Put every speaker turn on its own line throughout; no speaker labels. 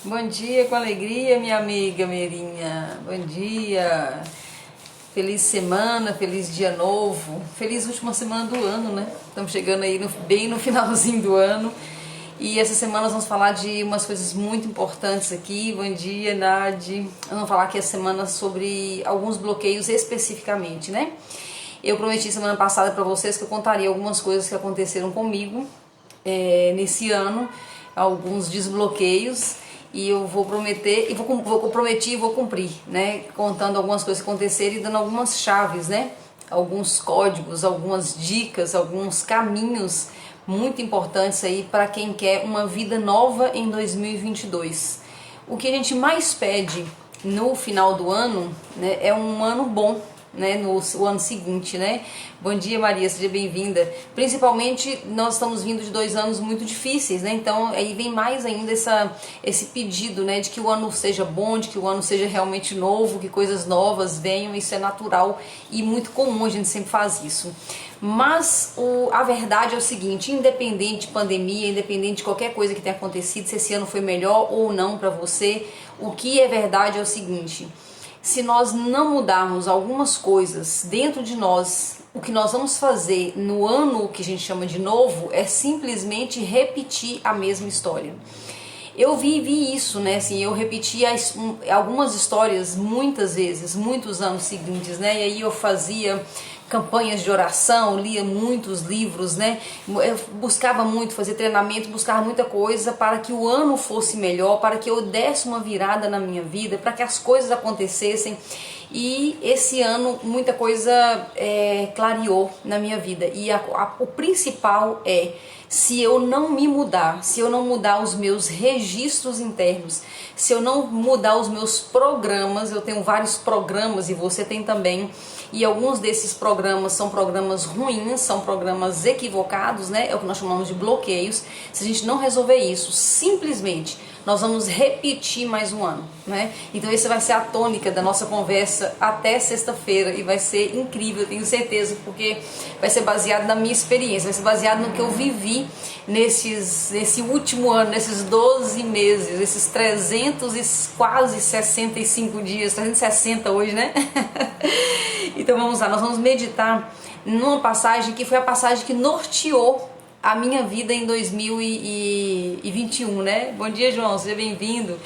Bom dia com alegria, minha amiga Meirinha. Bom dia. Feliz semana, feliz dia novo. Feliz última semana do ano, né? Estamos chegando aí bem no finalzinho do ano. E essa semana nós vamos falar de umas coisas muito importantes aqui. Bom dia, Nadi. Nós vamos falar aqui essa semana sobre alguns bloqueios especificamente, né? Eu prometi semana passada para vocês que eu contaria algumas coisas que aconteceram comigo nesse ano, alguns desbloqueios. E eu vou prometer, e vou prometer e vou cumprir, né? Contando algumas coisas que aconteceram e dando algumas chaves, né? Alguns códigos, algumas dicas, alguns caminhos muito importantes aí para quem quer uma vida nova em 2022. O que a gente mais pede no final do ano, né, é um ano bom, né, o ano seguinte, né? Bom dia, Maria, seja bem-vinda. Principalmente nós estamos vindo de 2 anos muito difíceis, né? Então aí vem mais ainda esse pedido, né, de que o ano seja bom, de que o ano seja realmente novo, que coisas novas venham. Isso é natural e muito comum, a gente sempre faz isso. Mas a verdade é o seguinte: independente de pandemia, independente de qualquer coisa que tenha acontecido, se esse ano foi melhor ou não para você, o que é verdade é o seguinte: se nós não mudarmos algumas coisas dentro de nós, o que nós vamos fazer no ano que a gente chama de novo é simplesmente repetir a mesma história. Eu vivi isso, né? Assim, eu repeti algumas histórias muitas vezes, muitos anos seguintes, né? E aí eu fazia campanhas de oração, lia muitos livros, né? Eu buscava muito fazer treinamento, buscava muita coisa para que o ano fosse melhor, para que eu desse uma virada na minha vida, para que as coisas acontecessem. E esse ano muita coisa clareou na minha vida. E o principal é: se eu não me mudar, se eu não mudar os meus registros internos, se eu não mudar os meus programas, eu tenho vários programas e você tem também, e alguns desses programas são programas ruins, são programas equivocados, né? É o que nós chamamos de bloqueios. Se a gente não resolver isso, simplesmente nós vamos repetir mais um ano, né? Então essa vai ser a tônica da nossa conversa até sexta-feira e vai ser incrível, eu tenho certeza, porque vai ser baseado na minha experiência, vai ser baseado no que eu vivi nesse último ano, nesses 12 meses, esses 300 e quase 65 dias, 360 hoje, né? Então vamos lá, nós vamos meditar numa passagem que foi a passagem que norteou a minha vida em 2021, né? Bom dia, João, seja bem-vindo.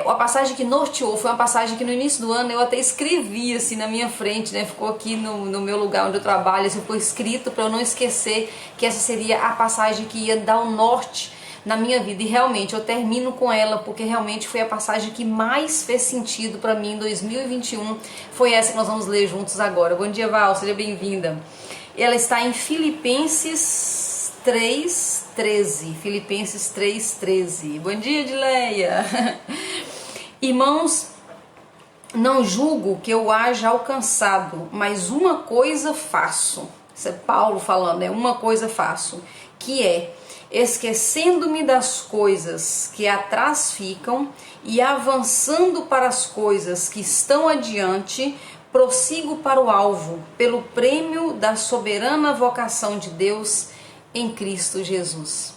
A passagem que norteou foi uma passagem que no início do ano eu até escrevi assim na minha frente, né? Ficou aqui no meu lugar onde eu trabalho, assim, foi escrito para eu não esquecer que essa seria a passagem que ia dar o norte na minha vida. E realmente eu termino com ela, porque realmente foi a passagem que mais fez sentido para mim em 2021. Foi essa que nós vamos ler juntos agora. Bom dia, Val, seja bem-vinda. Ela está em Filipenses 3:13. Filipenses 3:13. Bom dia, Edileia. Irmãos, não julgo que eu haja alcançado, mas uma coisa faço. Isso é Paulo falando, né? Uma coisa faço, que é: esquecendo-me das coisas que atrás ficam e avançando para as coisas que estão adiante, prossigo para o alvo, pelo prêmio da soberana vocação de Deus em Cristo Jesus.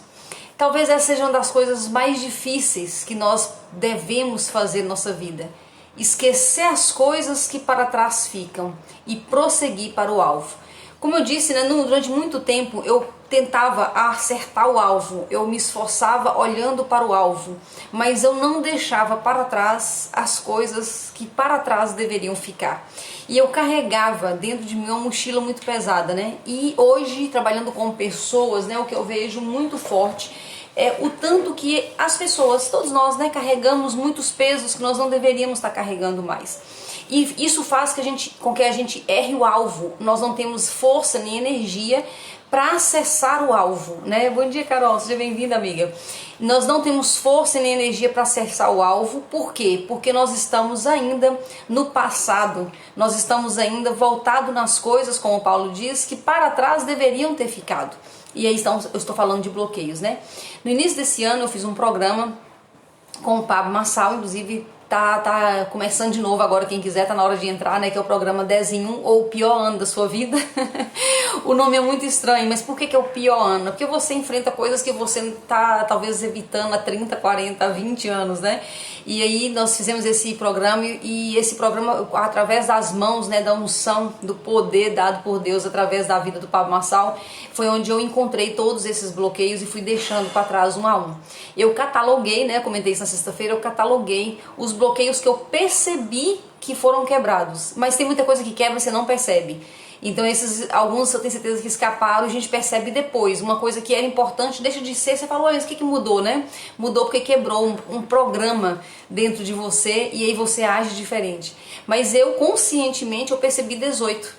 Talvez essa seja uma das coisas mais difíceis que nós devemos fazer na nossa vida: esquecer as coisas que para trás ficam e prosseguir para o alvo. Como eu disse, né, durante muito tempo eu tentava acertar o alvo, eu me esforçava olhando para o alvo, mas eu não deixava para trás as coisas que para trás deveriam ficar. E eu carregava dentro de mim uma mochila muito pesada, né? E hoje, trabalhando com pessoas, né, o que eu vejo muito forte é o tanto que as pessoas, todos nós, né, carregamos muitos pesos que nós não deveríamos estar carregando mais. E isso faz com que a gente erre o alvo. Nós não temos força nem energia para acessar o alvo, né? Bom dia, Carol, seja bem-vinda, amiga. Nós não temos força nem energia para acessar o alvo. Por quê? Porque nós estamos ainda no passado. Nós estamos ainda voltados nas coisas, como Paulo diz, que para trás deveriam ter ficado. E aí eu estou falando de bloqueios, né? No início desse ano eu fiz um programa com o Pablo Marçal, inclusive tá começando de novo agora, quem quiser tá na hora de entrar, né, que é o programa 10 em 1 ou o pior ano da sua vida. O nome é muito estranho, mas por que é o pior ano? Porque você enfrenta coisas que você tá talvez evitando há 30, 40, 20 anos, né? E aí nós fizemos esse programa e esse programa, através das mãos, né, da unção, do poder dado por Deus através da vida do Pablo Marçal, foi onde eu encontrei todos esses bloqueios e fui deixando para trás um a um. Eu cataloguei, né, comentei isso na sexta-feira, eu cataloguei os bloqueios que eu percebi que foram quebrados, mas tem muita coisa que quebra e você não percebe. Então alguns eu tenho certeza que escaparam e a gente percebe depois. Uma coisa que era importante deixa de ser, você fala, olha, o que mudou, né? Mudou porque quebrou um programa dentro de você e aí você age diferente. Mas eu conscientemente eu percebi 18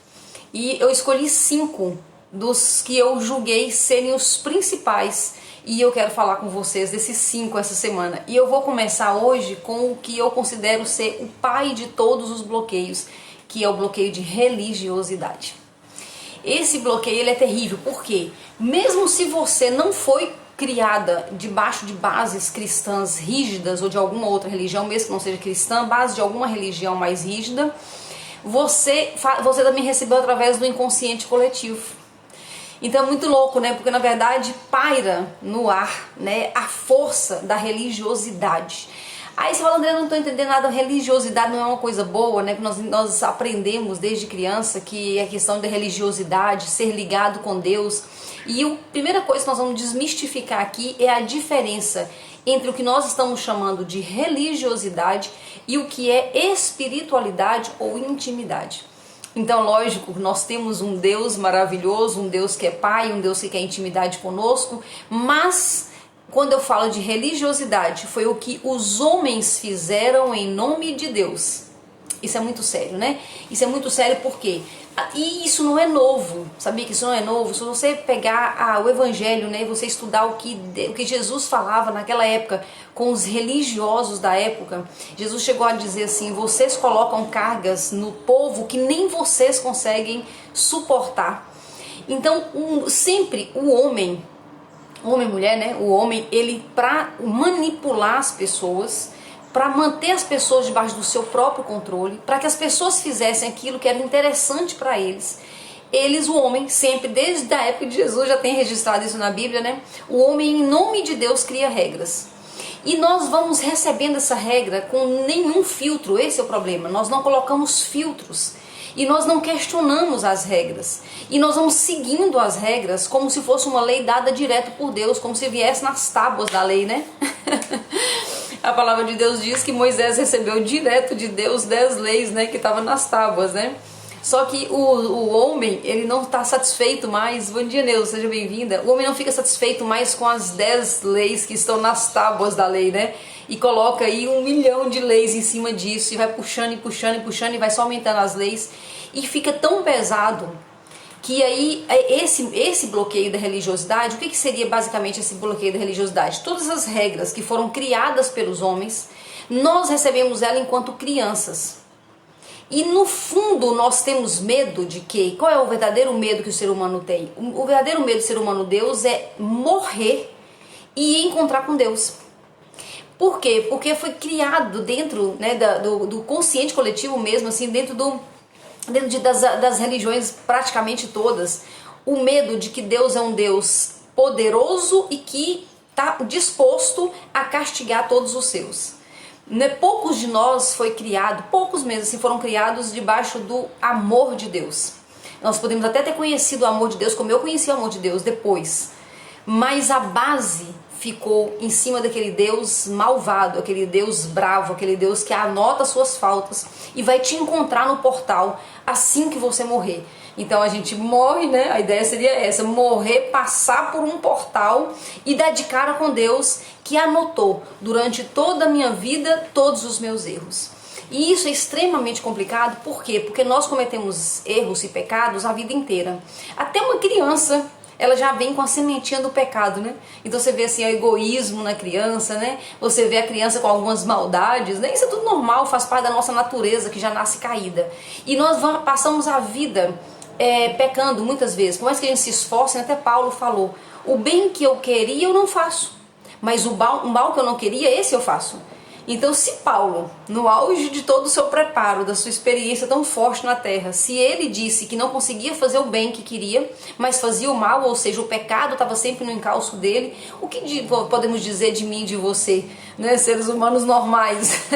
e eu escolhi 5 dos que eu julguei serem os principais. E eu quero falar com vocês desses 5 essa semana. E eu vou começar hoje com o que eu considero ser o pai de todos os bloqueios, que é o bloqueio de religiosidade. Esse bloqueio ele é terrível, porque mesmo se você não foi criada debaixo de bases cristãs rígidas ou de alguma outra religião, mesmo que não seja cristã, base de alguma religião mais rígida, você também recebeu através do inconsciente coletivo. Então é muito louco, né? Porque na verdade paira no ar, né, a força da religiosidade. Aí você fala, André, eu não estou entendendo nada, religiosidade não é uma coisa boa, né? Nós aprendemos desde criança que a questão da religiosidade, ser ligado com Deus. E a primeira coisa que nós vamos desmistificar aqui é a diferença entre o que nós estamos chamando de religiosidade e o que é espiritualidade ou intimidade. Então, lógico, nós temos um Deus maravilhoso, um Deus que é Pai, um Deus que quer intimidade conosco, mas quando eu falo de religiosidade, foi o que os homens fizeram em nome de Deus. Isso é muito sério, né? Isso é muito sério porque e isso não é novo, sabia que isso não é novo? Se você pegar o Evangelho, né, e você estudar o que Jesus falava naquela época com os religiosos da época, Jesus chegou a dizer assim, vocês colocam cargas no povo que nem vocês conseguem suportar. Então, sempre o homem e mulher, né, o homem, ele para manipular as pessoas, para manter as pessoas debaixo do seu próprio controle, para que as pessoas fizessem aquilo que era interessante para eles. O homem, sempre, desde a época de Jesus, já tem registrado isso na Bíblia, né? O homem, em nome de Deus, cria regras. E nós vamos recebendo essa regra com nenhum filtro, esse é o problema. Nós não colocamos filtros e nós não questionamos as regras. E nós vamos seguindo as regras como se fosse uma lei dada direto por Deus, como se viesse nas tábuas da lei, né? A palavra de Deus diz que Moisés recebeu direto de Deus 10 leis, né, que estavam nas tábuas, né? Só que o homem, ele não está satisfeito mais. Bom dia, Neuza, seja bem-vinda. O homem não fica satisfeito mais com as 10 leis que estão nas tábuas da lei, né? E coloca aí 1 milhão de leis em cima disso e vai puxando e puxando e puxando e vai só aumentando as leis. E fica tão pesado que aí esse bloqueio da religiosidade, o que seria basicamente esse bloqueio da religiosidade? Todas as regras que foram criadas pelos homens, nós recebemos ela enquanto crianças. E no fundo nós temos medo de quê? Qual é o verdadeiro medo que o ser humano tem? O verdadeiro medo do ser humano Deus é morrer e encontrar com Deus. Por quê? Porque foi criado dentro, né, do consciente coletivo mesmo, assim, dentro das religiões praticamente todas, o medo de que Deus é um Deus poderoso e que está disposto a castigar todos os seus. Poucos de nós foi criado, poucos mesmo assim, foram criados debaixo do amor de Deus. Nós podemos até ter conhecido o amor de Deus, como eu conheci o amor de Deus depois, mas a base ficou em cima daquele Deus malvado, aquele Deus bravo, aquele Deus que anota suas faltas e vai te encontrar no portal assim que você morrer. Então a gente morre, né? A ideia seria essa, morrer, passar por um portal e dar de cara com Deus que anotou durante toda a minha vida todos os meus erros. E isso é extremamente complicado, por quê? Porque nós cometemos erros e pecados a vida inteira. Até uma criança, ela já vem com a sementinha do pecado, né? Então você vê assim o egoísmo na criança, né? Você vê a criança com algumas maldades, né? Isso é tudo normal, faz parte da nossa natureza que já nasce caída. E nós passamos a vida pecando muitas vezes. Por mais que a gente se esforce, até Paulo falou, o bem que eu queria eu não faço, mas o mal que eu não queria, esse eu faço. Então, se Paulo, no auge de todo o seu preparo, da sua experiência tão forte na terra, se ele disse que não conseguia fazer o bem que queria, mas fazia o mal, ou seja, o pecado estava sempre no encalço dele, o que podemos dizer de mim e de você, né, seres humanos normais?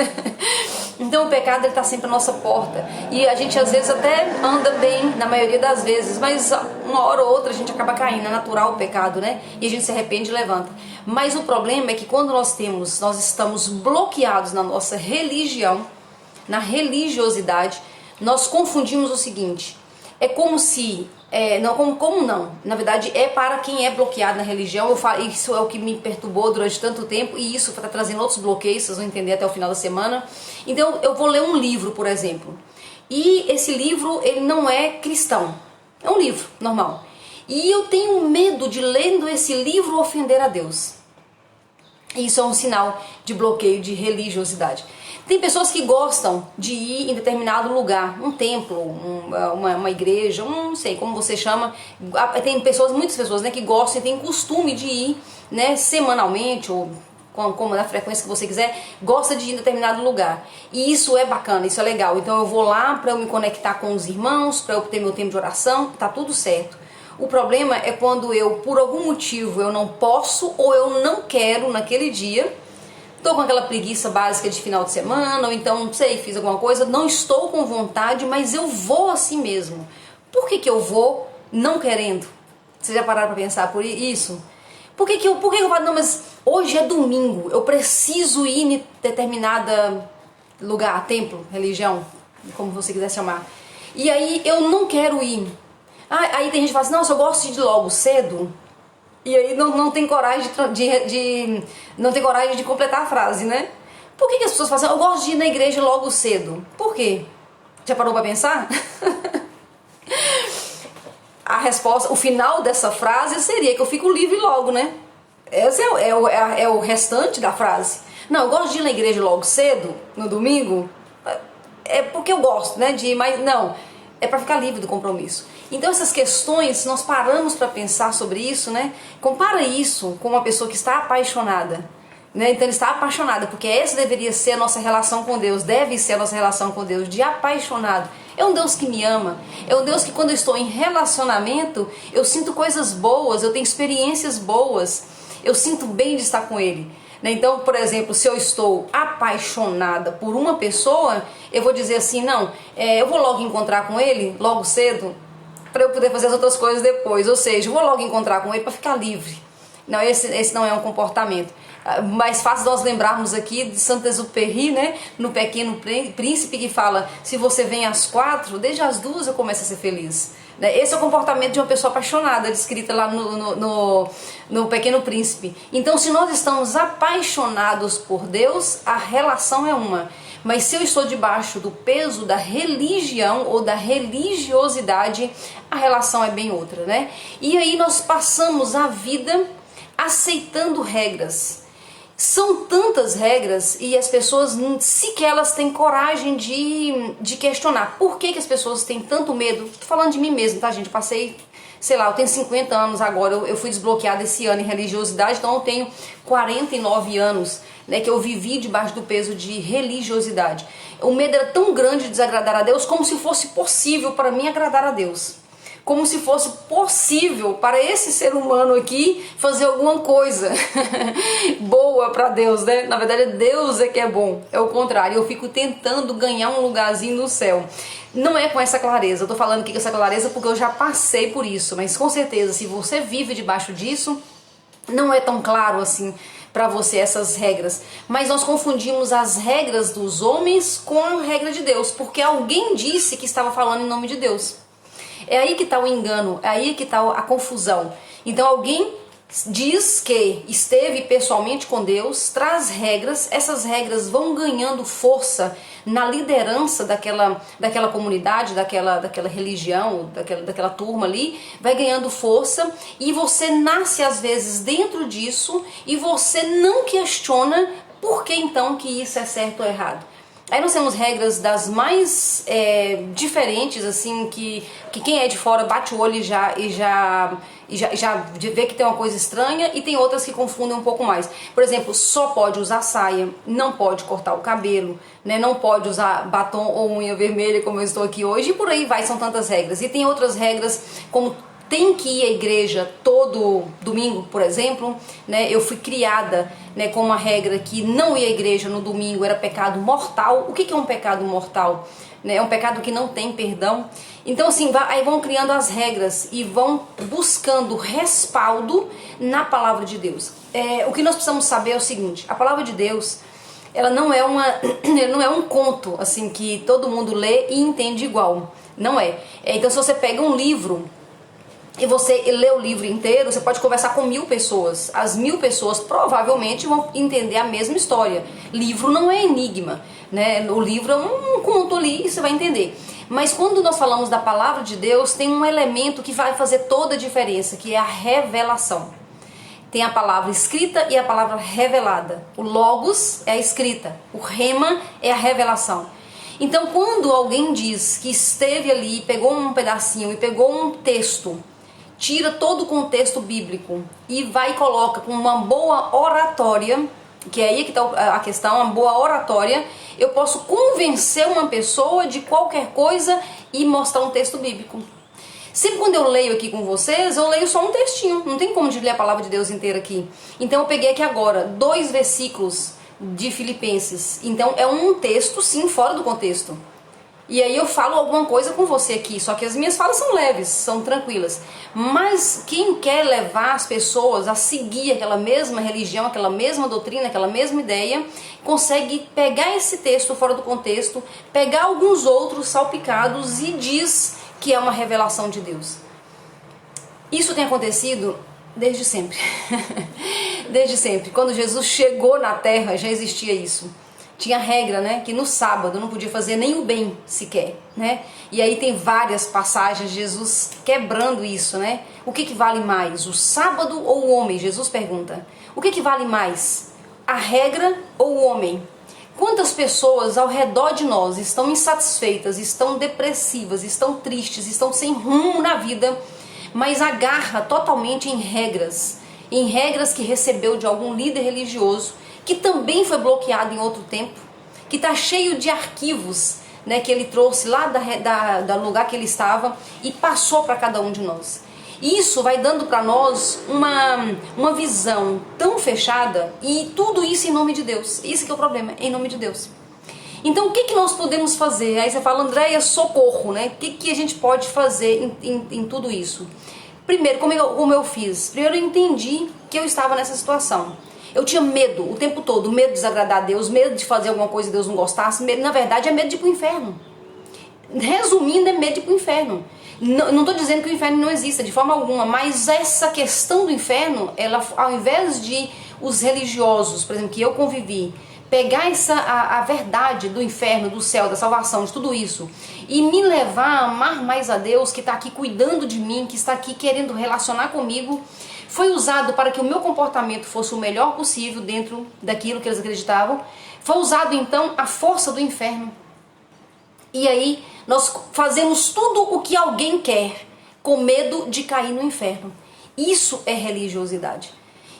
Então o pecado está sempre à nossa porta, e a gente às vezes até anda bem, na maioria das vezes, mas uma hora ou outra a gente acaba caindo, é natural o pecado, né? E a gente se arrepende e levanta. Mas o problema é que quando nós estamos bloqueados na nossa religião, na religiosidade, nós confundimos o seguinte: é como se, não, na verdade é para quem é bloqueado na religião. Isso é o que me perturbou durante tanto tempo, e isso está trazendo outros bloqueios, vocês vão entender até o final da semana. Então eu vou ler um livro, por exemplo, e esse livro ele não é cristão, é um livro normal, e eu tenho medo de, lendo esse livro, ofender a Deus. Isso é um sinal de bloqueio de religiosidade. Tem pessoas que gostam de ir em determinado lugar, um templo, uma igreja, não sei como você chama. Tem muitas pessoas, né, que gostam e têm costume de ir, né, semanalmente ou como na frequência que você quiser, gosta de ir em determinado lugar. E isso é bacana, isso é legal. Então eu vou lá para eu me conectar com os irmãos, para eu ter meu tempo de oração, tá tudo certo. O problema é quando eu, por algum motivo, eu não posso ou eu não quero naquele dia, tô com aquela preguiça básica de final de semana, ou então, não sei, fiz alguma coisa, não estou com vontade, mas eu vou assim mesmo. Por que eu vou não querendo? Vocês já pararam para pensar por isso? Por que eu falo, não, mas hoje é domingo, eu preciso ir em determinada lugar, templo, religião, como você quiser chamar, e aí eu não quero ir. Aí tem gente que fala assim, não, eu gosto de ir logo cedo, e aí não tem coragem não tem coragem de completar a frase, né? Por que as pessoas falam assim, eu gosto de ir na igreja logo cedo? Por quê? Já parou pra pensar? A resposta, o final dessa frase seria que eu fico livre logo, né? Esse é o restante da frase. Não, eu gosto de ir na igreja logo cedo, no domingo, é porque eu gosto, né, de ir, mas não, é para ficar livre do compromisso. Então essas questões, se nós paramos para pensar sobre isso, né, compara isso com uma pessoa que está apaixonada, né, então ele está apaixonada, porque essa deveria ser a nossa relação com Deus, deve ser a nossa relação com Deus, de apaixonado. É um Deus que me ama, é um Deus que quando eu estou em relacionamento, eu sinto coisas boas, eu tenho experiências boas, eu sinto bem de estar com Ele. Então, por exemplo, se eu estou apaixonada por uma pessoa, eu vou dizer assim, não, eu vou logo encontrar com ele, logo cedo, para eu poder fazer as outras coisas depois. Ou seja, eu vou logo encontrar com ele para ficar livre. Não, esse não é um comportamento. Mais fácil nós lembrarmos aqui de Saint-Exupéry, né, no Pequeno Príncipe, que fala, se você vem às 4, desde as 2 eu começo a ser feliz. Esse é o comportamento de uma pessoa apaixonada, descrita lá no Pequeno Príncipe. Então, se nós estamos apaixonados por Deus, a relação é uma. Mas se eu estou debaixo do peso da religião ou da religiosidade, a relação é bem outra, né? E aí nós passamos a vida aceitando regras. São tantas regras e as pessoas sequer elas têm coragem de questionar. Por que as pessoas têm tanto medo? Tô falando de mim mesmo, tá, gente? Passei, sei lá, eu tenho 50 anos agora, eu fui desbloqueada esse ano em religiosidade, então eu tenho 49 anos, né, que eu vivi debaixo do peso de religiosidade. O medo era tão grande de desagradar a Deus, como se fosse possível para mim agradar a Deus. Como se fosse possível para esse ser humano aqui fazer alguma coisa boa para Deus, né? Na verdade, Deus é que é bom, é o contrário. Eu fico tentando ganhar um lugarzinho no céu. Não é com essa clareza, eu tô falando aqui com essa clareza porque eu já passei por isso, mas com certeza, se você vive debaixo disso, não é tão claro assim para você essas regras. Mas nós confundimos as regras dos homens com a regra de Deus, porque alguém disse que estava falando em nome de Deus. É aí que está o engano, é aí que está a confusão. Então alguém diz que esteve pessoalmente com Deus, traz regras, essas regras vão ganhando força na liderança daquela comunidade, daquela religião, daquela turma ali, vai ganhando força e você nasce às vezes dentro disso e você não questiona por que então que isso é certo ou errado. Aí nós temos regras das mais diferentes, assim, que quem é de fora bate o olho e já
e já vê que tem uma coisa estranha, e tem outras que confundem um pouco mais. Por exemplo, só pode usar saia, não pode cortar o cabelo, né? Não pode usar batom ou unha vermelha como eu estou aqui hoje, e por aí vai, são tantas regras. E tem outras regras como tem que ir à igreja todo domingo, por exemplo, né? Eu fui criada, né, com uma regra que não ir à igreja no domingo era pecado mortal. O que é um pecado mortal? É um pecado que não tem perdão. Então assim, aí vão criando as regras e vão buscando respaldo na palavra de Deus. O que nós precisamos saber é o seguinte: a palavra de Deus, ela não é um conto assim que todo mundo lê e entende igual. Não é. Então se você pega um livro e você lê o livro inteiro, você pode conversar com 1000 pessoas. As 1000 pessoas provavelmente vão entender a mesma história. Livro não é enigma, né? O livro é um conto ali e você vai entender. Mas quando nós falamos da palavra de Deus, tem um elemento que vai fazer toda a diferença, que é a revelação. Tem a palavra escrita e a palavra revelada. O logos é a escrita, o rema é a revelação. Então quando alguém diz que esteve ali, pegou um pedacinho e pegou um texto, tira todo o contexto bíblico e vai e coloca com uma boa oratória, que é aí que está a questão, uma boa oratória, eu posso convencer uma pessoa de qualquer coisa e mostrar um texto bíblico. Sempre quando eu leio aqui com vocês, eu leio só um textinho, não tem como de ler a palavra de Deus inteira aqui. Então eu peguei aqui agora 2 versículos de Filipenses. Então é um texto sim fora do contexto. E aí eu falo alguma coisa com você aqui, só que as minhas falas são leves, são tranquilas. Mas quem quer levar as pessoas a seguir aquela mesma religião, aquela mesma doutrina, aquela mesma ideia, consegue pegar esse texto fora do contexto, pegar alguns outros salpicados e diz que é uma revelação de Deus. Isso tem acontecido desde sempre. Desde sempre. Quando Jesus chegou na terra, já existia isso. Tinha regra, né, que no sábado não podia fazer nem o bem sequer, né? E aí tem várias passagens de Jesus quebrando isso, né? O que vale mais, o sábado ou o homem? Jesus pergunta. O que vale mais, a regra ou o homem? Quantas pessoas ao redor de nós estão insatisfeitas, estão depressivas, estão tristes, estão sem rumo na vida, mas agarra totalmente em regras que recebeu de algum líder religioso, que também foi bloqueado em outro tempo, que está cheio de arquivos, né, que ele trouxe lá do lugar que ele estava e passou para cada um de nós. Isso vai dando para nós uma visão tão fechada, e tudo isso em nome de Deus. Isso que é o problema, em nome de Deus. Então o que nós podemos fazer? Aí você fala, Andréia, socorro, né? O que a gente pode fazer em tudo isso? Primeiro, como eu fiz? Primeiro eu entendi que eu estava nessa situação. Eu tinha medo o tempo todo, medo de desagradar a Deus, medo de fazer alguma coisa que Deus não gostasse, na verdade é medo de ir para o inferno. Resumindo, é medo de ir para o inferno. Não estou dizendo que o inferno não exista de forma alguma, mas essa questão do inferno, ela, ao invés de os religiosos, por exemplo, que eu convivi, pegar a verdade do inferno, do céu, da salvação, de tudo isso, e me levar a amar mais a Deus, que está aqui cuidando de mim, que está aqui querendo relacionar comigo, foi usado para que o meu comportamento fosse o melhor possível dentro daquilo que eles acreditavam. Foi usado então a força do inferno. E aí nós fazemos tudo o que alguém quer, com medo de cair no inferno. Isso é religiosidade.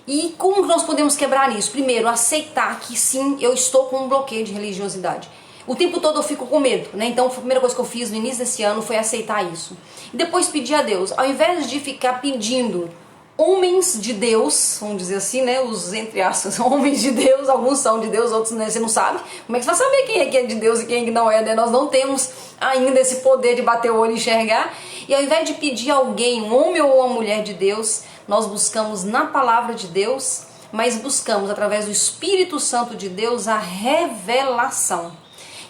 E como nós podemos quebrar isso? Primeiro, aceitar que sim, eu estou com um bloqueio de religiosidade. O tempo todo eu fico com medo, né? Então a primeira coisa que eu fiz no início desse ano foi aceitar isso. E depois pedir a Deus, ao invés de ficar pedindo homens de Deus, vamos dizer assim, né? Os, entre aspas, homens de Deus, alguns são de Deus, outros, né, você não sabe. Como é que você vai saber quem é que é de Deus e quem é que não é, né? Nós não temos ainda esse poder de bater o olho e enxergar. E ao invés de pedir a alguém, um homem ou uma mulher de Deus, nós buscamos na palavra de Deus, mas buscamos através do Espírito Santo de Deus a revelação.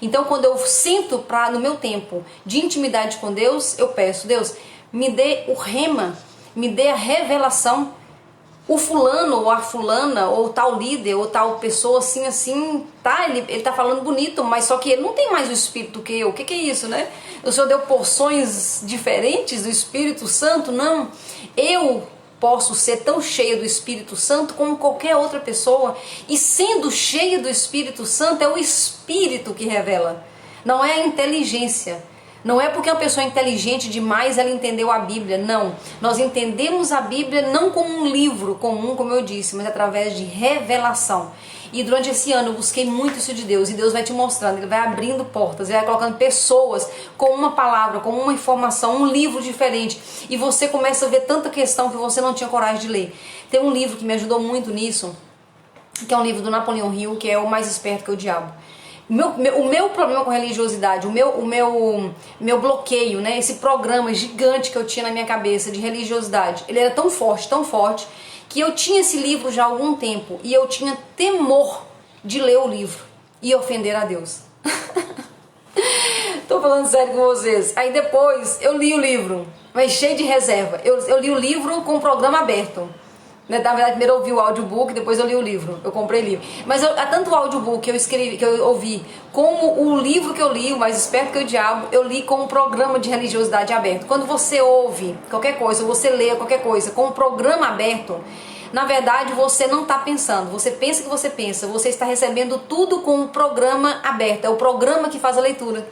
Então quando eu sinto no meu tempo de intimidade com Deus, eu peço, Deus, me dê o rema, me dê a revelação. O fulano ou a fulana, ou tal líder, ou tal pessoa assim, tá, ele tá falando bonito, mas só que ele não tem mais o Espírito que eu. O que é isso, né? O Senhor deu porções diferentes do Espírito Santo? Não. Eu posso ser tão cheia do Espírito Santo como qualquer outra pessoa. E sendo cheia do Espírito Santo, é o Espírito que revela. Não é a inteligência. Não é porque uma pessoa é inteligente demais ela entendeu a Bíblia, não. Nós entendemos a Bíblia não como um livro comum, como eu disse, mas através de revelação. E durante esse ano eu busquei muito isso de Deus, e Deus vai te mostrando, Ele vai abrindo portas, Ele vai colocando pessoas com uma palavra, com uma informação, um livro diferente, e você começa a ver tanta questão que você não tinha coragem de ler. Tem um livro que me ajudou muito nisso, que é um livro do Napoleão Hill, que é O Mais Esperto que o Diabo. O meu problema com religiosidade, o meu bloqueio, né, esse programa gigante que eu tinha na minha cabeça de religiosidade, ele era tão forte, que eu tinha esse livro já há algum tempo e eu tinha temor de ler o livro e ofender a Deus. Tô falando sério com vocês. Aí depois eu li o livro, mas cheio de reserva. Eu li o livro com o programa aberto. Na verdade, primeiro eu ouvi o audiobook, depois eu li o livro. Eu comprei livro. Mas tanto o audiobook que eu escrevi, que eu ouvi, como o livro que eu li, O Mais Esperto que o Diabo, eu li com um programa de religiosidade aberto. Quando você ouve qualquer coisa, ou você lê qualquer coisa com um programa aberto, na verdade você não está pensando. Você pensa que você pensa. Você está recebendo tudo com um programa aberto. É o programa que faz a leitura.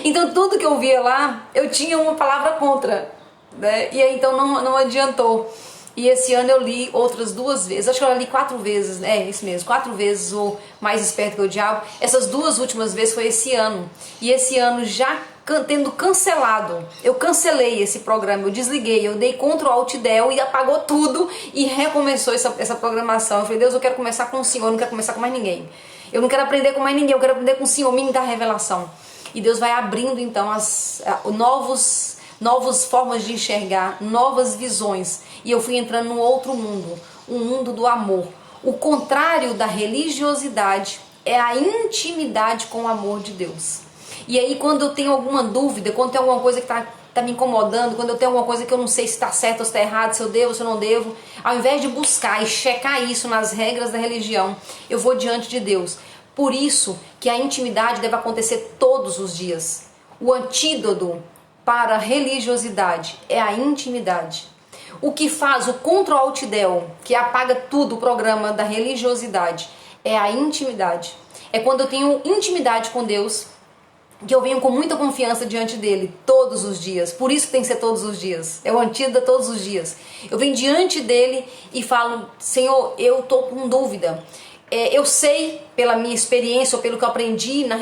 Então tudo que eu via lá, eu tinha uma palavra contra, né? E aí então não adiantou. E esse ano eu li outras 2 vezes, acho que eu li 4 vezes, isso mesmo, 4 vezes o Mais Esperto que o Diabo. Essas 2 últimas vezes foi esse ano. E esse ano já tendo cancelado, eu cancelei esse programa, eu desliguei, eu dei Ctrl Alt Del e apagou tudo e recomeçou essa programação. Eu falei, Deus, eu quero começar com o Senhor, eu não quero começar com mais ninguém. Eu não quero aprender com mais ninguém, eu quero aprender com o Senhor, me dá revelação. E Deus vai abrindo então novas formas de enxergar, novas visões. E eu fui entrando num outro mundo, um mundo do amor. O contrário da religiosidade é a intimidade com o amor de Deus. E aí quando eu tenho alguma dúvida, quando tem alguma coisa que está me incomodando, quando eu tenho alguma coisa que eu não sei se está certo ou se está errado, se eu devo ou se eu não devo, ao invés de buscar e checar isso nas regras da religião, eu vou diante de Deus. Por isso que a intimidade deve acontecer todos os dias. O antídoto para a religiosidade é a intimidade. O que faz o Ctrl Alt Del, que apaga tudo o programa da religiosidade, é a intimidade. É quando eu tenho intimidade com Deus, que eu venho com muita confiança diante dele todos os dias. Por isso que tem que ser todos os dias. É o antídoto todos os dias. Eu venho diante dele e falo, Senhor, eu estou com dúvida. Eu sei, pela minha experiência ou pelo que eu aprendi nas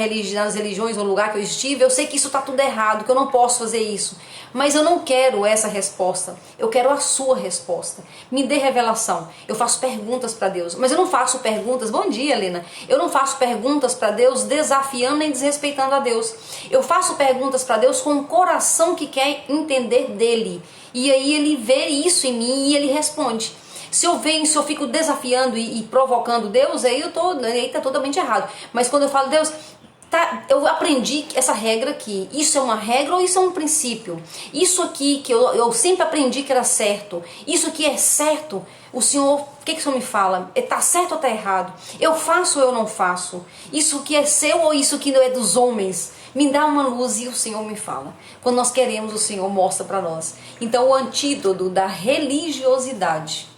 religiões, no lugar que eu estive, eu sei que isso está tudo errado, que eu não posso fazer isso. Mas eu não quero essa resposta, eu quero a sua resposta. Me dê revelação. Eu faço perguntas para Deus, mas eu não faço perguntas, bom dia, Helena. Eu não faço perguntas para Deus desafiando nem desrespeitando a Deus. Eu faço perguntas para Deus com um coração que quer entender dele. E aí ele vê isso em mim e ele responde. Se eu fico desafiando e provocando Deus, aí tá totalmente errado. Mas quando eu falo, Deus, eu aprendi essa regra aqui. Isso é uma regra ou isso é um princípio? Isso aqui que eu sempre aprendi que era certo. Isso aqui é certo. O Senhor, o que o Senhor me fala? Tá certo ou tá errado? Eu faço ou eu não faço? Isso que é seu ou isso que não é dos homens? Me dá uma luz e o Senhor me fala. Quando nós queremos, o Senhor mostra para nós. Então o antídoto da religiosidade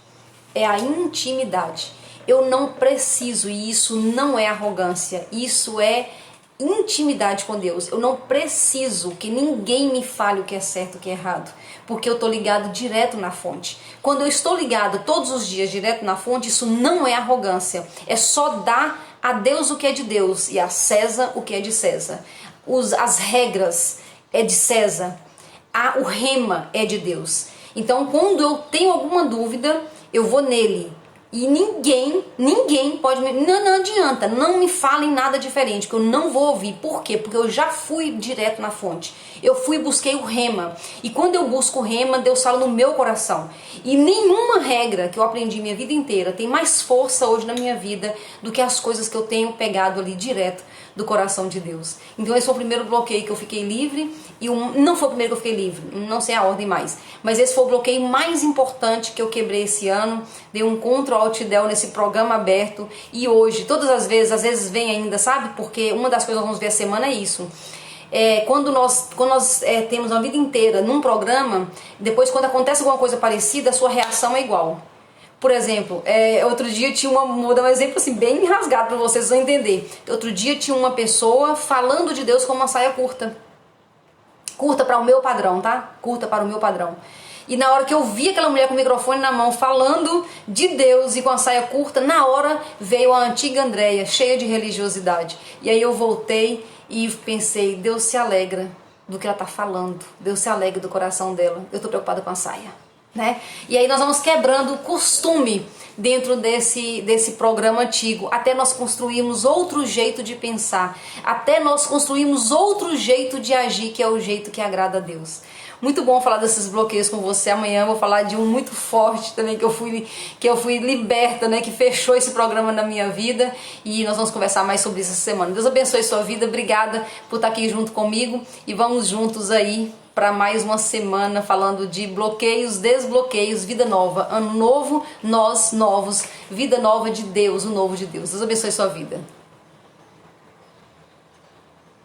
é a intimidade. Eu não preciso, e isso não é arrogância, isso é intimidade com Deus. Eu não preciso que ninguém me fale o que é certo e o que é errado, porque eu estou ligado direto na fonte. Quando eu estou ligado todos os dias direto na fonte, isso não é arrogância, é só dar a Deus o que é de Deus e a César o que é de César. As regras é de César, o rema é de Deus. Então quando eu tenho alguma dúvida, eu vou nele. E ninguém pode me... Não adianta, não me falem nada diferente, que eu não vou ouvir. Por quê? Porque eu já fui direto na fonte. Eu fui e busquei o rema. E quando eu busco o rema, Deus fala no meu coração. E nenhuma regra que eu aprendi minha vida inteira tem mais força hoje na minha vida do que as coisas que eu tenho pegado ali direto do coração de Deus. Então esse foi o primeiro bloqueio que eu fiquei livre. E não foi o primeiro que eu fiquei livre, não sei a ordem mais. Mas esse foi o bloqueio mais importante que eu quebrei esse ano. Dei um Ctrl Alt Del nesse programa aberto. E hoje, todas as vezes, às vezes vem ainda, sabe? Porque uma das coisas que nós vamos ver a semana é isso. Quando nós temos uma vida inteira num programa, depois quando acontece alguma coisa parecida, a sua reação é igual. Por exemplo, outro dia tinha vou dar um exemplo assim, bem rasgado para vocês entenderem. Outro dia tinha uma pessoa falando de Deus com uma saia curta. Curta para o meu padrão, tá? Curta para o meu padrão. E na hora que eu vi aquela mulher com o microfone na mão falando de Deus e com a saia curta, na hora veio a antiga Andréia, cheia de religiosidade. E aí eu voltei e pensei, Deus se alegra do que ela está falando. Deus se alegra do coração dela. Eu estou preocupada com a saia, né? E aí nós vamos quebrando o costume dentro desse programa antigo, até nós construirmos outro jeito de pensar, até nós construirmos outro jeito de agir, que é o jeito que agrada a Deus. Muito bom falar desses bloqueios com você. Amanhã eu vou falar de um muito forte também, que eu fui liberta, né? Que fechou esse programa na minha vida. E nós vamos conversar mais sobre isso essa semana. Deus abençoe sua vida. Obrigada por estar aqui junto comigo. E vamos juntos aí para mais uma semana falando de bloqueios, desbloqueios, vida nova. Ano novo, nós novos. Vida nova de Deus, o novo de Deus. Deus abençoe sua vida.